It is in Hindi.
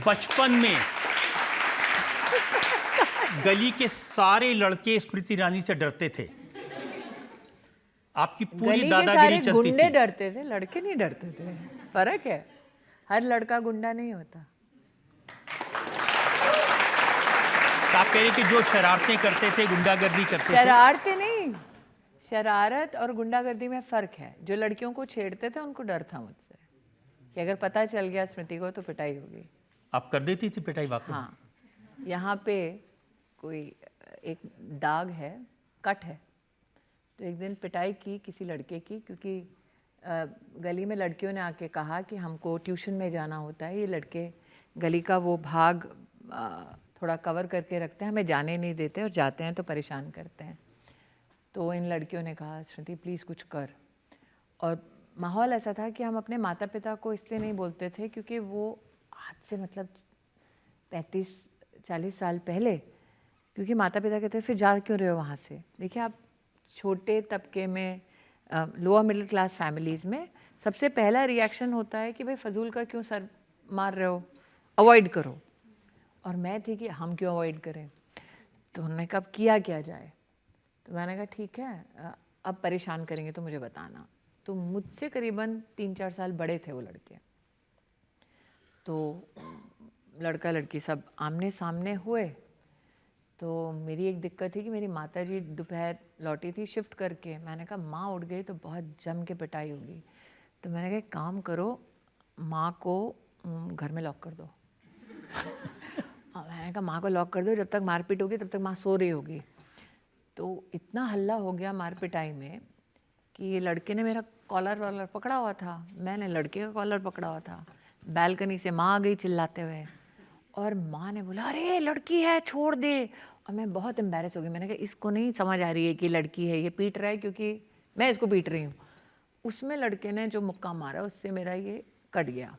बचपन में गली के सारे लड़के स्मृति ईरानी से डरते थे। आपकी पूरी दादागिरी चलती थी। गुंडे डरते थे, लड़के नहीं डरते थे। फर्क है, हर लड़का गुंडा नहीं होता। तो आप कह रहे कि जो शरारतें करते थे, गुंडागर्दी करते थे। शरारतें नहीं, शरारत और गुंडागर्दी में फ़र्क है। जो लड़कियों को छेड़ते थे उनको डर था मुझसे कि अगर पता चल गया स्मृति को तो पिटाई होगी। आप कर देती थी पिटाई वाकई? हाँ, यहाँ पे कोई एक दाग है, कट है, तो एक दिन पिटाई की किसी लड़के की, क्योंकि गली में लड़कियों ने आके कहा कि हमको ट्यूशन में जाना होता है, ये लड़के गली का वो भाग थोड़ा कवर करके रखते हैं, हमें जाने नहीं देते और जाते हैं तो परेशान करते हैं। तो इन लड़कियों ने कहा स्मृति प्लीज़ कुछ कर। और माहौल ऐसा था कि हम अपने माता पिता को इसलिए नहीं बोलते थे क्योंकि वो आज से मतलब 35-40 साल पहले, क्योंकि माता पिता कहते फिर जा क्यों रहे हो वहाँ से। देखिए, आप छोटे तबके में लोअर मिडिल क्लास फैमिलीज़ में सबसे पहला रिएक्शन होता है कि भाई फजूल का क्यों सर मार रहे हो, अवॉइड करो। और मैं थी कि हम क्यों अवॉइड करें। तो उन्होंने कहा किया क्या जाए। तो मैंने कहा ठीक है, अब परेशान करेंगे तो मुझे बताना। तो मुझसे करीबन 3-4 साल बड़े थे वो लड़के। तो लड़का लड़की सब आमने सामने हुए। तो मेरी एक दिक्कत थी कि मेरी माताजी दोपहर लौटी थी शिफ्ट करके। मैंने कहा माँ उठ गई तो बहुत जम के पिटाई होगी। तो मैंने कहा एक काम करो, माँ को घर में लॉक कर दो। मैंने कहा माँ को लॉक कर दो, जब तक मारपीट होगी तब तक माँ सो रही होगी। तो इतना हल्ला हो गया मार पिटाई में कि ये लड़के ने मेरा कॉलर पकड़ा हुआ था, मैंने लड़के का कॉलर पकड़ा हुआ था। बैल्कनी से माँ आ गई चिल्लाते हुए और माँ ने बोला अरे लड़की है छोड़ दे। और मैं बहुत एम्बैरेस हो गई। मैंने कहा इसको नहीं समझ आ रही है कि लड़की है, ये पीट रहा है क्योंकि मैं इसको पीट रही हूँ। उसमें लड़के ने जो मुक्का मारा उससे मेरा ये कट गया।